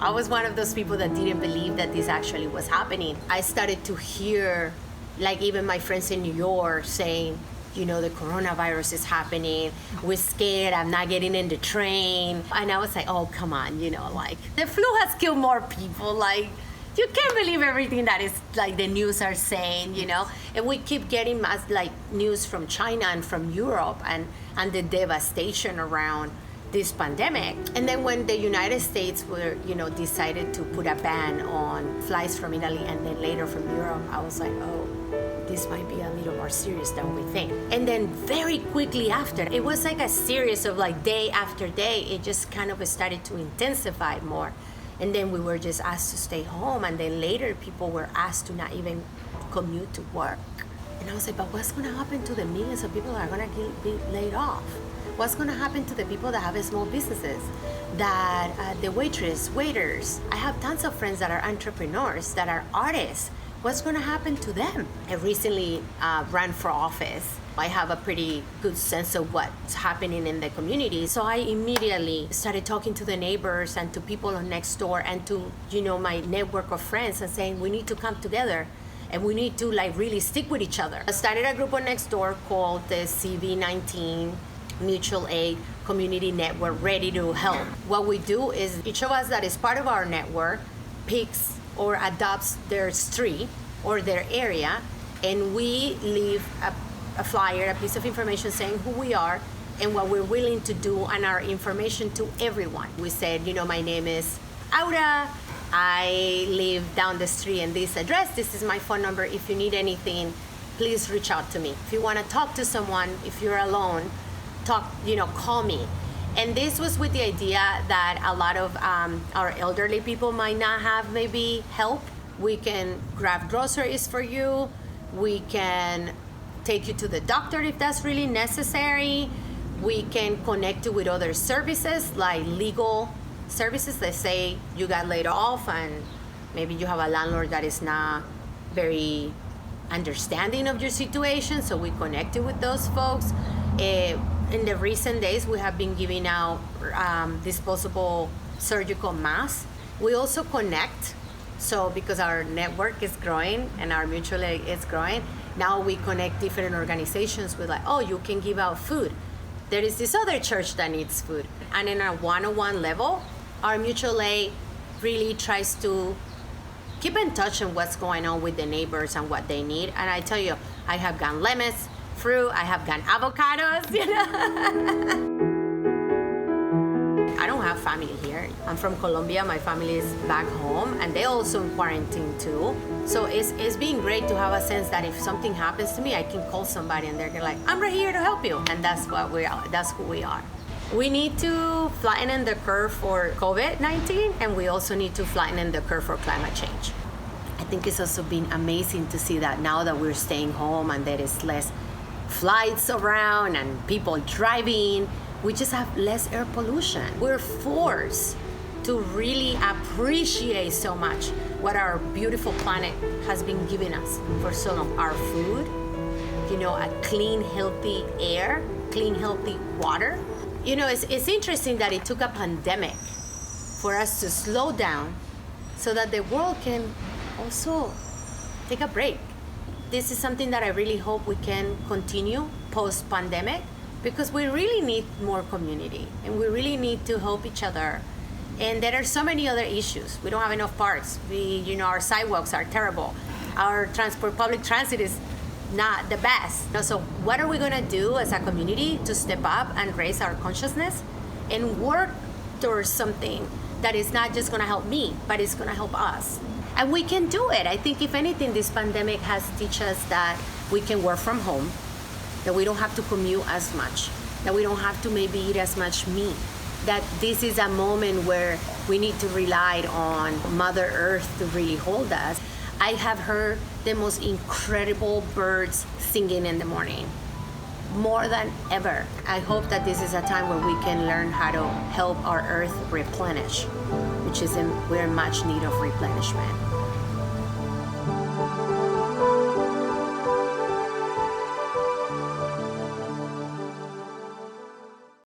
I was one of those people that didn't believe that this actually was happening. I started to hear, like even my friends in New York saying, you know, the coronavirus is happening. We're scared. I'm not getting in the train. And I was like, oh, come on, you know, like the flu has killed more people. Like, you can't believe everything that is like the news are saying, you know. And we keep getting like news from China and from Europe and the devastation around this pandemic. And then when the United States were, you know, decided to put a ban on flights from Italy and then later from Europe, I was like, oh, this might be a little more serious than we think. And then very quickly after, it was like a series of like day after day, it just kind of started to intensify more. And then we were just asked to stay home. And then later people were asked to not even commute to work. And I was like, but what's gonna happen to the millions of people that are gonna be laid off? What's gonna happen to the people that have small businesses, that the waiters? I have tons of friends that are entrepreneurs, that are artists. What's gonna happen to them? I recently ran for office. I have a pretty good sense of what's happening in the community. So I immediately started talking to the neighbors and to people on next door and to, you know, my network of friends and saying, we need to come together and we need to like really stick with each other. I started a group on next door called the CV19 Mutual Aid Community Network, Ready to Help. What we do is each of us that is part of our network picks or adopts their street or their area, and we leave a flyer, a piece of information saying who we are and what we're willing to do and our information to everyone. We said, you know, my name is Aura, I live down the street in this address, this is my phone number. If you need anything, please reach out to me. If you want to talk to someone, if you're alone, call me. And this was with the idea that a lot of our elderly people might not have maybe help. We can grab groceries for you. We can take you to the doctor if that's really necessary. We can connect you with other services like legal services. Let's say you got laid off and maybe you have a landlord that is not very understanding of your situation, so we connect you with those folks. In the recent days, we have been giving out disposable surgical masks. We also connect, so because our network is growing and our mutual aid is growing, now we connect different organizations with like, oh, you can give out food. There is this other church that needs food. And in a one-on-one level, our mutual aid really tries to keep in touch on what's going on with the neighbors and what they need. And I tell you, I have gotten lemons, fruit, I have gotten avocados, you know. I don't have family here. I'm from Colombia, my family is back home, and they're also in quarantine too. So it's been great to have a sense that if something happens to me, I can call somebody and they're like, I'm right here to help you. And that's what we are, that's who we are. We need to flatten the curve for COVID-19, and we also need to flatten the curve for climate change. I think it's also been amazing to see that now that we're staying home and there is less flights around and people driving, we just have less air pollution. We're forced to really appreciate so much what our beautiful planet has been giving us for so long. Our food, you know, a clean, healthy air, clean, healthy water. You know, it's interesting that it took a pandemic for us to slow down so that the world can also take a break. This is something that I really hope we can continue post-pandemic, because we really need more community and we really need to help each other. And there are so many other issues. We don't have enough parks. Our sidewalks are terrible. Our public transit is not the best. So what are we gonna do as a community to step up and raise our consciousness and work towards something that is not just gonna help me, but it's gonna help us? And we can do it. I think if anything, this pandemic has taught us that we can work from home, that we don't have to commute as much, that we don't have to maybe eat as much meat, that this is a moment where we need to rely on Mother Earth to really hold us. I have heard the most incredible birds singing in the morning, more than ever. I hope that this is a time where we can learn how to help our Earth replenish, we're in much need of replenishment.